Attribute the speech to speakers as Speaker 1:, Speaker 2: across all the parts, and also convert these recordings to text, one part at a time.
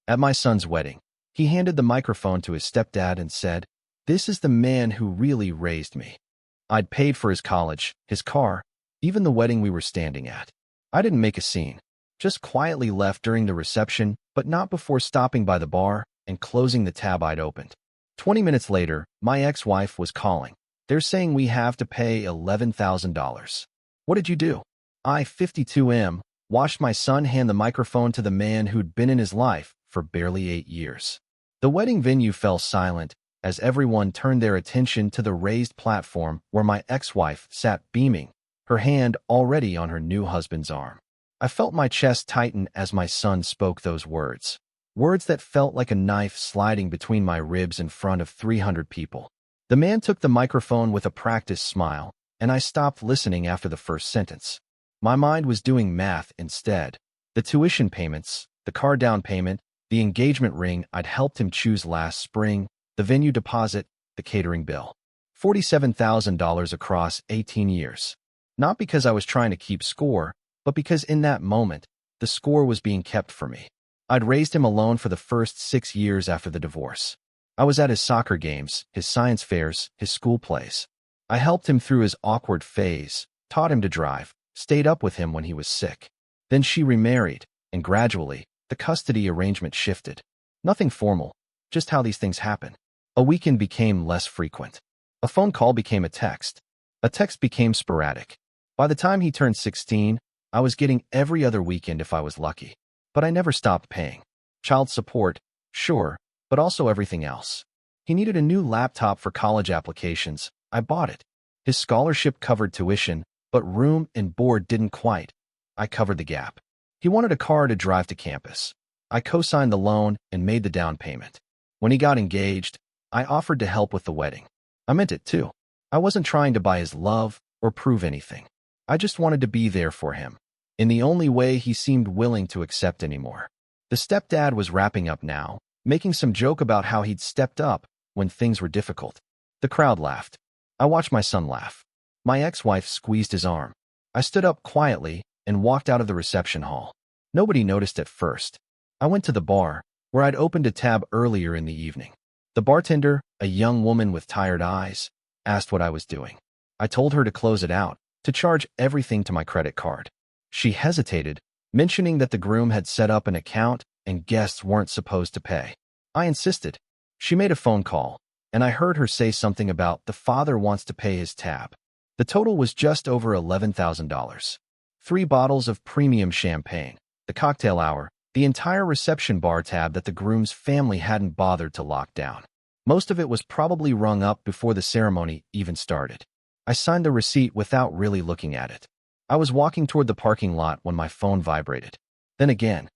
Speaker 1: At my son's wedding, he handed the microphone to his stepdad and said, "This is the man who really raised me." I'd paid for his college, his car, even the wedding we were standing at. I didn't make a scene, just quietly left during the reception, but not before stopping by the bar and closing the tab I'd opened. 20 minutes later, my ex-wife was calling. They're saying we have to pay $11,000. What did you do? I, 52M, watched my son hand the microphone to the man who'd been in his life for barely 8 years. The wedding venue fell silent as everyone turned their attention to the raised platform where my ex-wife sat beaming, her hand already on her new husband's arm. I felt my chest tighten as my son spoke those words. Words that felt like a knife sliding between my ribs in front of 300 people. The man took the microphone with a practiced smile, and I stopped listening after the first sentence. My mind was doing math instead. The tuition payments, the car down payment, the engagement ring I'd helped him choose last spring, the venue deposit, the catering bill. $47,000 across 18 years. Not because I was trying to keep score, but because in that moment, the score was being kept for me. I'd raised him alone for the first 6 years after the divorce. I was at his soccer games, his science fairs, his school plays. I helped him through his awkward phase, taught him to drive, stayed up with him when he was sick. Then she remarried, and gradually, the custody arrangement shifted. Nothing formal, just how these things happen. A weekend became less frequent. A phone call became a text. A text became sporadic. By the time he turned 16, I was getting every other weekend if I was lucky. But I never stopped paying. Child support, sure, but also everything else. He needed a new laptop for college applications. I bought it. His scholarship covered tuition, but room and board didn't quite. I covered the gap. He wanted a car to drive to campus. I co-signed the loan and made the down payment. When he got engaged, I offered to help with the wedding. I meant it too. I wasn't trying to buy his love or prove anything. I just wanted to be there for him, in the only way he seemed willing to accept anymore. The stepdad was wrapping up now, making some joke about how he'd stepped up when things were difficult. The crowd laughed. I watched my son laugh. My ex-wife squeezed his arm. I stood up quietly and walked out of the reception hall. Nobody noticed at first. I went to the bar, where I'd opened a tab earlier in the evening. The bartender, a young woman with tired eyes, asked what I was doing. I told her to close it out, to charge everything to my credit card. She hesitated, mentioning that the groom had set up an account and guests weren't supposed to pay. I insisted. She made a phone call, and I heard her say something about the father wants to pay his tab. The total was just over $11,000. 3 bottles of premium champagne, the cocktail hour, the entire reception bar tab that the groom's family hadn't bothered to lock down. Most of it was probably rung up before the ceremony even started. I signed the receipt without really looking at it. I was walking toward the parking lot when my phone vibrated. Then again.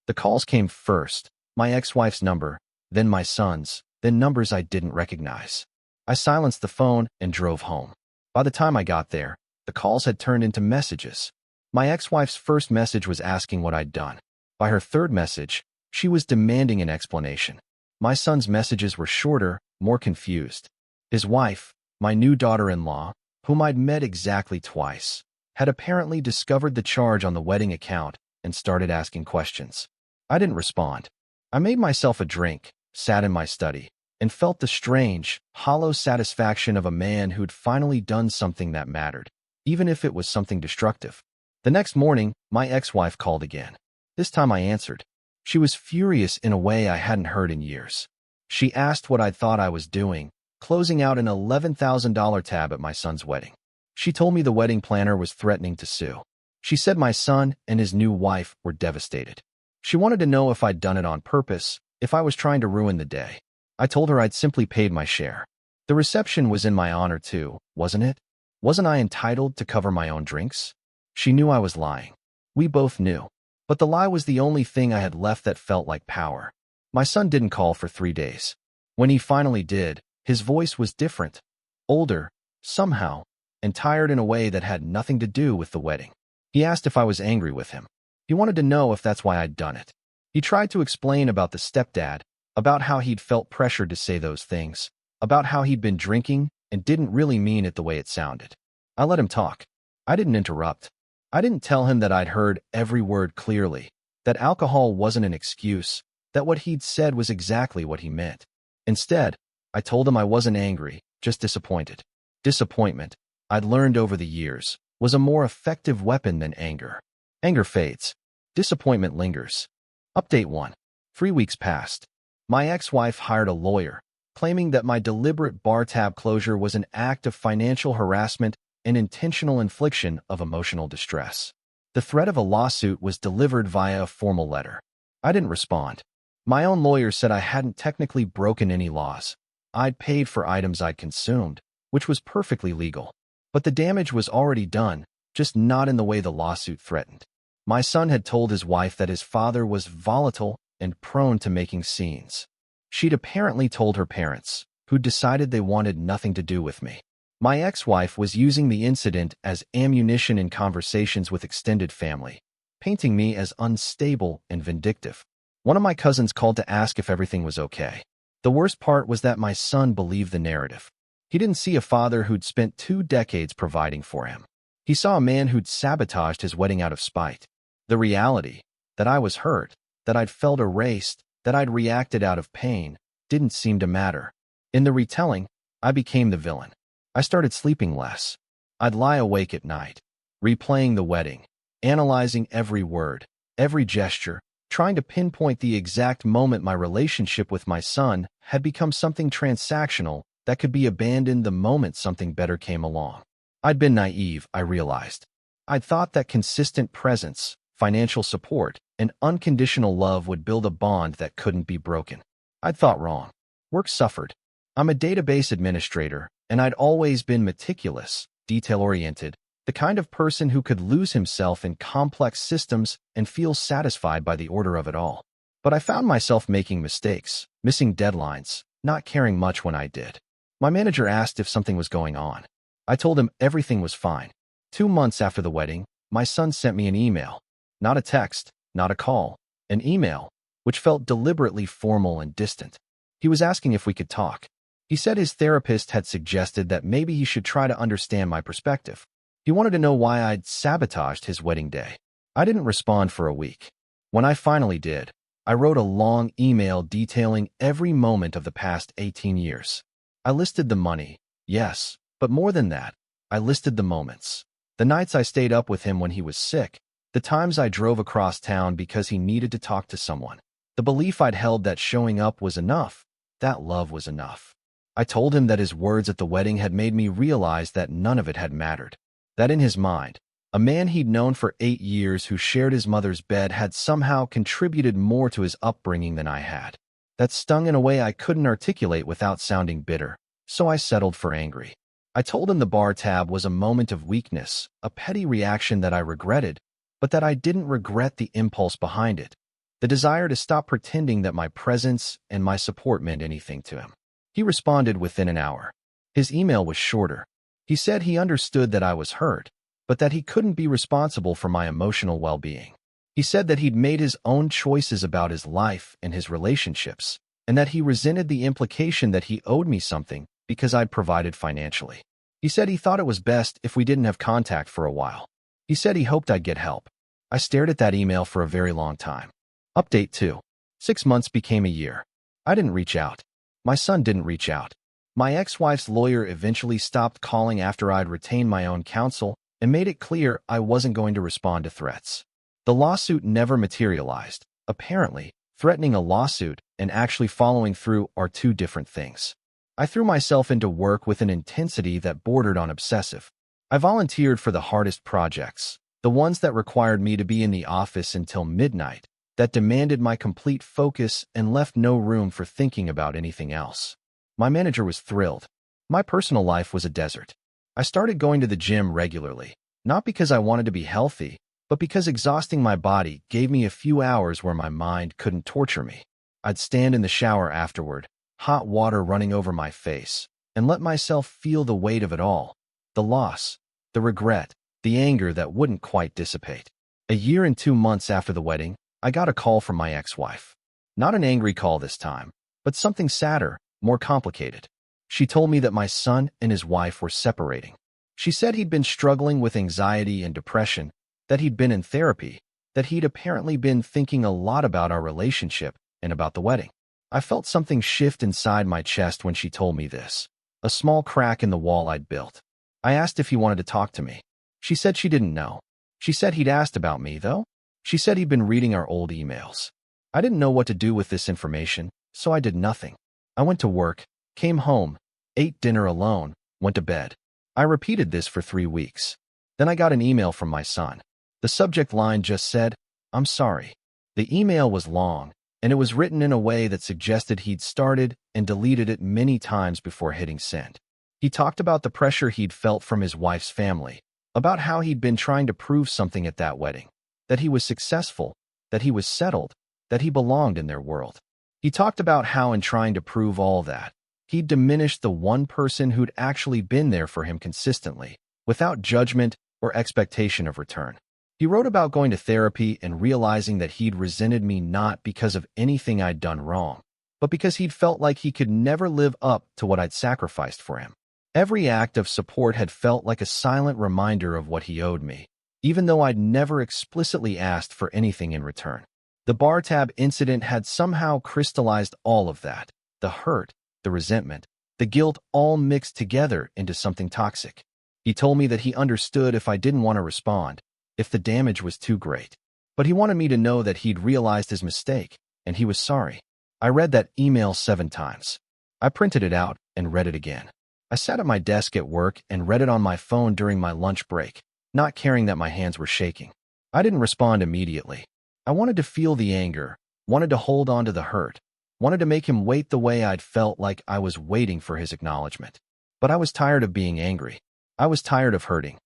Speaker 1: The calls came first, my ex-wife's number, then my son's, then numbers I didn't recognize. I silenced the phone and drove home. By the time I got there, the calls had turned into messages. My ex-wife's first message was asking what I'd done. By her third message, she was demanding an explanation. My son's messages were shorter, more confused. His wife, my new daughter-in-law, whom I'd met exactly twice, had apparently discovered the charge on the wedding account and started asking questions. I didn't respond. I made myself a drink, sat in my study, and felt the strange, hollow satisfaction of a man who'd finally done something that mattered, even if it was something destructive. The next morning, my ex-wife called again. This time I answered. She was furious in a way I hadn't heard in years. She asked what I thought I was doing, closing out an $11,000 tab at my son's wedding. She told me the wedding planner was threatening to sue. She said my son and his new wife were devastated. She wanted to know if I'd done it on purpose, if I was trying to ruin the day. I told her I'd simply paid my share. The reception was in my honor too, wasn't it? Wasn't I entitled to cover my own drinks? She knew I was lying. We both knew. But the lie was the only thing I had left that felt like power. My son didn't call for 3 days. When he finally did, his voice was different, older, somehow, and tired in a way that had nothing to do with the wedding. He asked if I was angry with him. He wanted to know if that's why I'd done it. He tried to explain about the stepdad, about how he'd felt pressured to say those things, about how he'd been drinking and didn't really mean it the way it sounded. I let him talk. I didn't interrupt. I didn't tell him that I'd heard every word clearly. that alcohol wasn't an excuse, that what he'd said was exactly what he meant. Instead, I told him I wasn't angry, just disappointed. Disappointment, I'd learned over the years, was a more effective weapon than anger. Anger fades. Disappointment lingers. Update 1. 3 weeks passed. My ex-wife hired a lawyer, claiming that my deliberate bar tab closure was an act of financial harassment and intentional infliction of emotional distress. The threat of a lawsuit was delivered via a formal letter. I didn't respond. My own lawyer said I hadn't technically broken any laws. I'd paid for items I'd consumed, which was perfectly legal. But the damage was already done, just not in the way the lawsuit threatened. My son had told his wife that his father was volatile and prone to making scenes. She'd apparently told her parents, who decided they wanted nothing to do with me. My ex-wife was using the incident as ammunition in conversations with extended family, painting me as unstable and vindictive. One of my cousins called to ask if everything was okay. The worst part was that my son believed the narrative. He didn't see a father who'd spent 2 decades providing for him. He saw a man who'd sabotaged his wedding out of spite. The reality, that I was hurt, that I'd felt erased, that I'd reacted out of pain, didn't seem to matter. In the retelling, I became the villain. I started sleeping less. I'd lie awake at night, replaying the wedding, analyzing every word, every gesture, trying to pinpoint the exact moment my relationship with my son had become something transactional that could be abandoned the moment something better came along. I'd been naive, I realized. I'd thought that consistent presence, financial support, and unconditional love would build a bond that couldn't be broken. I'd thought wrong. Work suffered. I'm a database administrator, and I'd always been meticulous, detail-oriented, the kind of person who could lose himself in complex systems and feel satisfied by the order of it all. But I found myself making mistakes, missing deadlines, not caring much when I did. My manager asked if something was going on. I told him everything was fine. 2 months after the wedding, my son sent me an email. Not a text, not a call, an email, which felt deliberately formal and distant. He was asking if we could talk. He said his therapist had suggested that maybe he should try to understand my perspective. He wanted to know why I'd sabotaged his wedding day. I didn't respond for a week. When I finally did, I wrote a long email detailing every moment of the past 18 years. I listed the money, yes, but more than that, I listed the moments. The nights I stayed up with him when he was sick, the times I drove across town because he needed to talk to someone, the belief I'd held that showing up was enough, that love was enough. I told him that his words at the wedding had made me realize that none of it had mattered. That in his mind, a man he'd known for 8 years who shared his mother's bed had somehow contributed more to his upbringing than I had. That stung in a way I couldn't articulate without sounding bitter, so I settled for angry. I told him the bar tab was a moment of weakness, a petty reaction that I regretted, but that I didn't regret the impulse behind it, the desire to stop pretending that my presence and my support meant anything to him. He responded within an hour. His email was shorter. He said he understood that I was hurt, but that he couldn't be responsible for my emotional well-being. He said that he'd made his own choices about his life and his relationships, and that he resented the implication that he owed me something because I'd provided financially. He said he thought it was best if we didn't have contact for a while. He said he hoped I'd get help. I stared at that email for a very long time. Update 2. 6 months became a year. I didn't reach out. My son didn't reach out. My ex-wife's lawyer eventually stopped calling after I'd retained my own counsel and made it clear I wasn't going to respond to threats. The lawsuit never materialized. Apparently, threatening a lawsuit and actually following through are 2 different things. I threw myself into work with an intensity that bordered on obsessive. I volunteered for the hardest projects, the ones that required me to be in the office until midnight, that demanded my complete focus and left no room for thinking about anything else. My manager was thrilled. My personal life was a desert. I started going to the gym regularly, not because I wanted to be healthy, but because exhausting my body gave me a few hours where my mind couldn't torture me. I'd stand in the shower afterward, hot water running over my face, and let myself feel the weight of it all, the loss, the regret, the anger that wouldn't quite dissipate. A year and 2 months after the wedding, I got a call from my ex-wife. Not an angry call this time, but something sadder, more complicated. She told me that my son and his wife were separating. She said he'd been struggling with anxiety and depression, that he'd been in therapy, that he'd apparently been thinking a lot about our relationship and about the wedding. I felt something shift inside my chest when she told me this, a small crack in the wall I'd built. I asked if he wanted to talk to me. She said she didn't know. She said he'd asked about me, though. She said he'd been reading our old emails. I didn't know what to do with this information, so I did nothing. I went to work, came home, ate dinner alone, went to bed. I repeated this for 3 weeks. Then I got an email from my son. The subject line just said, "I'm sorry." The email was long, and it was written in a way that suggested he'd started and deleted it many times before hitting send. He talked about the pressure he'd felt from his wife's family, about how he'd been trying to prove something at that wedding, that he was successful, that he was settled, that he belonged in their world. He talked about how in trying to prove all that, he'd diminished the one person who'd actually been there for him consistently, without judgment or expectation of return. He wrote about going to therapy and realizing that he'd resented me not because of anything I'd done wrong, but because he'd felt like he could never live up to what I'd sacrificed for him. Every act of support had felt like a silent reminder of what he owed me, even though I'd never explicitly asked for anything in return. The bar tab incident had somehow crystallized all of that, the hurt, the resentment, the guilt all mixed together into something toxic. He told me that he understood if I didn't want to respond, if the damage was too great. But he wanted me to know that he'd realized his mistake, and he was sorry. I read that email 7 times. I printed it out and read it again. I sat at my desk at work and read it on my phone during my lunch break, not caring that my hands were shaking. I didn't respond immediately. I wanted to feel the anger, wanted to hold on to the hurt, wanted to make him wait the way I'd felt like I was waiting for his acknowledgement. But I was tired of being angry. I was tired of hurting.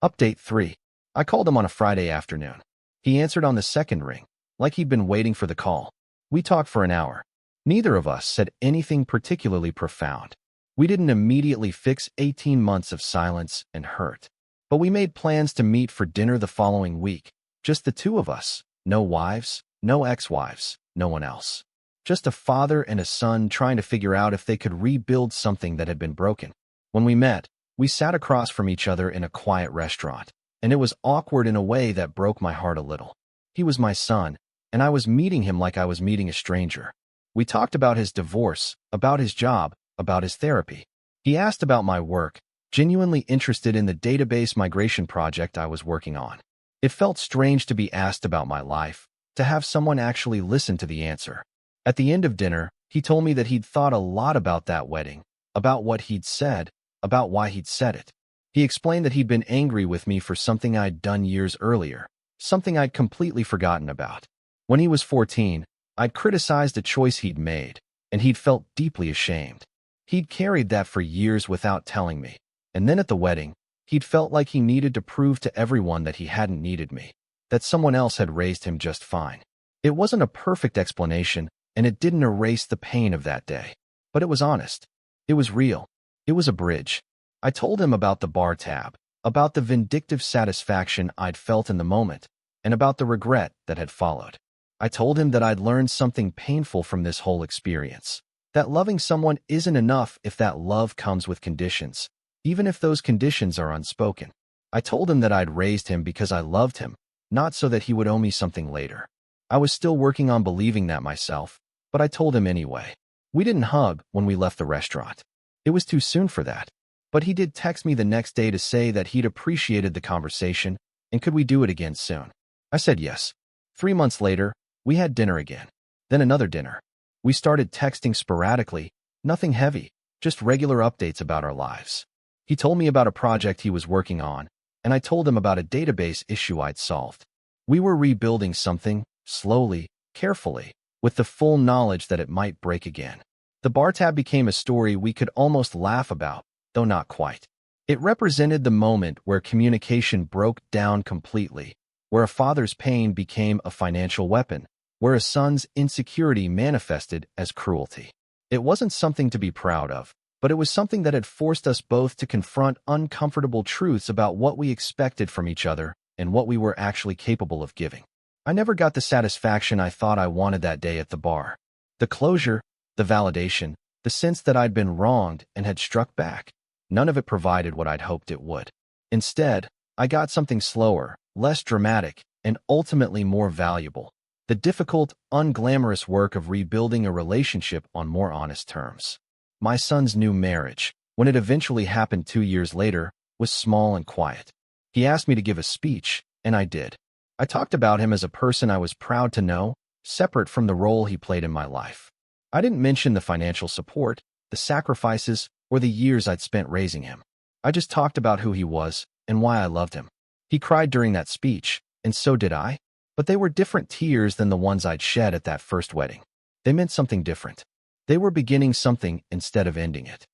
Speaker 1: Update 3. I called him on a Friday afternoon. He answered on the second ring, like he'd been waiting for the call. We talked for an hour. Neither of us said anything particularly profound. We didn't immediately fix 18 months of silence and hurt. But we made plans to meet for dinner the following week. Just the two of us. No wives, no ex-wives, no one else. Just a father and a son trying to figure out if they could rebuild something that had been broken. When we met, we sat across from each other in a quiet restaurant, and it was awkward in a way that broke my heart a little. He was my son, and I was meeting him like I was meeting a stranger. We talked about his divorce, about his job, about his therapy. He asked about my work, genuinely interested in the database migration project I was working on. It felt strange to be asked about my life, to have someone actually listen to the answer. At the end of dinner, he told me that he'd thought a lot about that wedding, about what he'd said, about why he'd said it. He explained that he'd been angry with me for something I'd done years earlier, something I'd completely forgotten about. When he was 14, I'd criticized a choice he'd made, and he'd felt deeply ashamed. He'd carried that for years without telling me, and then at the wedding, he'd felt like he needed to prove to everyone that he hadn't needed me, that someone else had raised him just fine. It wasn't a perfect explanation, and it didn't erase the pain of that day. But it was honest. It was real. It was a bridge. I told him about the bar tab, about the vindictive satisfaction I'd felt in the moment, and about the regret that had followed. I told him that I'd learned something painful from this whole experience, that loving someone isn't enough if that love comes with conditions, even if those conditions are unspoken. I told him that I'd raised him because I loved him, not so that he would owe me something later. I was still working on believing that myself, but I told him anyway. We didn't hug when we left the restaurant. It was too soon for that. But he did text me the next day to say that he'd appreciated the conversation and could we do it again soon. I said yes. 3 months later, we had dinner again. Then another dinner. We started texting sporadically, nothing heavy, just regular updates about our lives. He told me about a project he was working on, and I told him about a database issue I'd solved. We were rebuilding something, slowly, carefully, with the full knowledge that it might break again. The bar tab became a story we could almost laugh about, though not quite. It represented the moment where communication broke down completely, where a father's pain became a financial weapon, where a son's insecurity manifested as cruelty. It wasn't something to be proud of, but it was something that had forced us both to confront uncomfortable truths about what we expected from each other and what we were actually capable of giving. I never got the satisfaction I thought I wanted that day at the bar. The closure, the validation, the sense that I'd been wronged and had struck back. None of it provided what I'd hoped it would. Instead, I got something slower, less dramatic, and ultimately more valuable. The difficult, unglamorous work of rebuilding a relationship on more honest terms. My son's new marriage, when it eventually happened 2 years later, was small and quiet. He asked me to give a speech, and I did. I talked about him as a person I was proud to know, separate from the role he played in my life. I didn't mention the financial support, the sacrifices, or the years I'd spent raising him. I just talked about who he was and why I loved him. He cried during that speech, and so did I, but they were different tears than the ones I'd shed at that first wedding. They meant something different. They were beginning something instead of ending it.